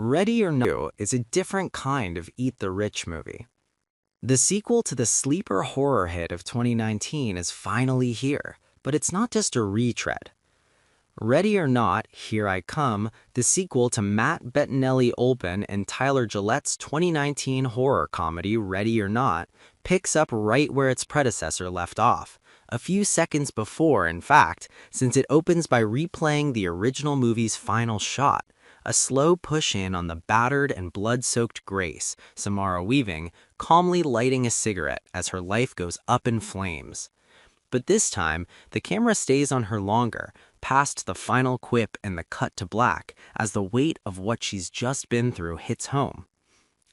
Ready or Not is a different kind of Eat the Rich movie. The sequel to the sleeper horror hit of 2019 is finally here, but it's not just a retread. Ready or Not, Here I Come, the sequel to Matt Bettinelli-Olpin and Tyler Gillette's 2019 horror comedy Ready or Not, picks up right where its predecessor left off, a few seconds before, in fact, since it opens by replaying the original movie's final shot, a slow push-in on the battered and blood-soaked Grace, Samara Weaving, calmly lighting a cigarette as her life goes up in flames. But this time, the camera stays on her longer, past the final quip and the cut to black, as the weight of what she's just been through hits home.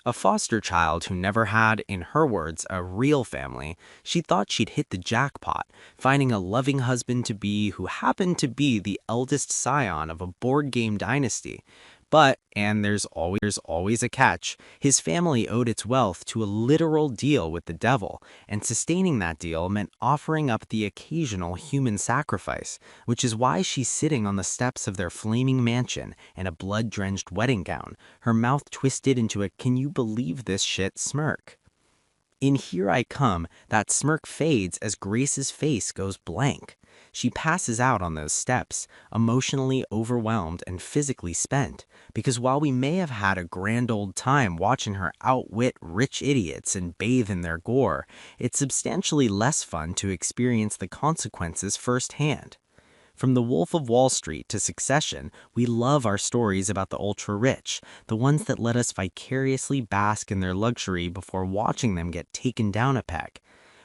A foster child who never had, in her words, a real family, she thought she'd hit the jackpot, finding a loving husband-to-be who happened to be the eldest scion of a board game dynasty. But, and there's always a catch, his family owed its wealth to a literal deal with the devil, and sustaining that deal meant offering up the occasional human sacrifice, which is why she's sitting on the steps of their flaming mansion in a blood-drenched wedding gown, her mouth twisted into a "can you believe this shit" smirk. In Here I Come, that smirk fades as Grace's face goes blank. She passes out on those steps, emotionally overwhelmed and physically spent, because while we may have had a grand old time watching her outwit rich idiots and bathe in their gore, it's substantially less fun to experience the consequences firsthand. From The Wolf of Wall Street to Succession, we love our stories about the ultra-rich, the ones that let us vicariously bask in their luxury before watching them get taken down a peg.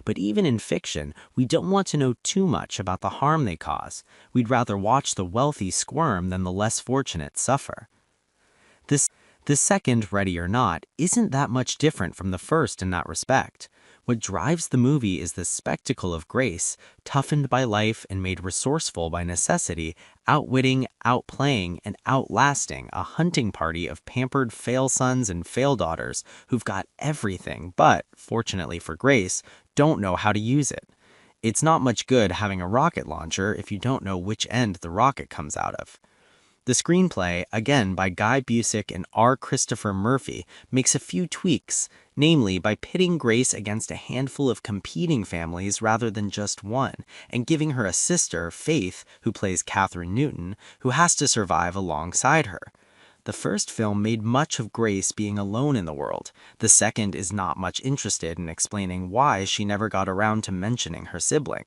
But even in fiction, we don't want to know too much about the harm they cause. We'd rather watch the wealthy squirm than the less fortunate suffer. The second, Ready or Not, isn't that much different from the first in that respect. What drives the movie is the spectacle of Grace, toughened by life and made resourceful by necessity, outwitting, outplaying, and outlasting a hunting party of pampered fail sons and fail daughters who've got everything but, fortunately for Grace, don't know how to use it. It's not much good having a rocket launcher if you don't know which end the rocket comes out of. The screenplay, again by Guy Busick and R. Christopher Murphy, makes a few tweaks, namely by pitting Grace against a handful of competing families rather than just one, and giving her a sister, Faith, who plays Katherine Newton, who has to survive alongside her. The first film made much of Grace being alone in the world. The second is not much interested in explaining why she never got around to mentioning her sibling.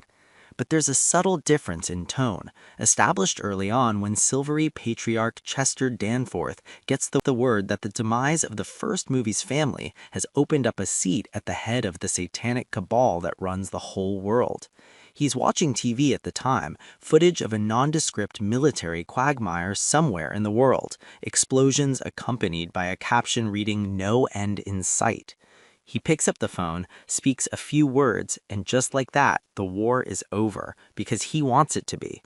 But there's a subtle difference in tone, established early on when silvery patriarch Chester Danforth gets the word that the demise of the first movie's family has opened up a seat at the head of the satanic cabal that runs the whole world. He's watching TV at the time, footage of a nondescript military quagmire somewhere in the world, explosions accompanied by a caption reading "No end in sight." He picks up the phone, speaks a few words, and just like that, the war is over, because he wants it to be.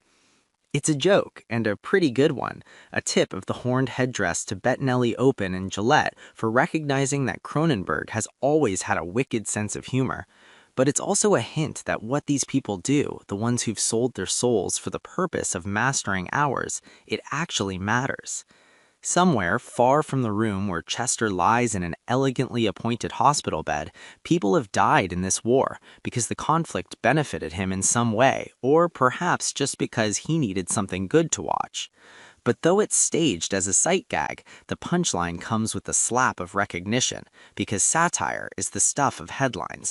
It's a joke, and a pretty good one, a tip of the horned headdress to Bettinelli-Olpin and Gillette for recognizing that Cronenberg has always had a wicked sense of humor. But it's also a hint that what these people do, the ones who've sold their souls for the purpose of mastering ours, it actually matters. Somewhere, far from the room where Chester lies in an elegantly appointed hospital bed, people have died in this war because the conflict benefited him in some way, or perhaps just because he needed something good to watch. But though it's staged as a sight gag, the punchline comes with a slap of recognition, because satire is the stuff of headlines.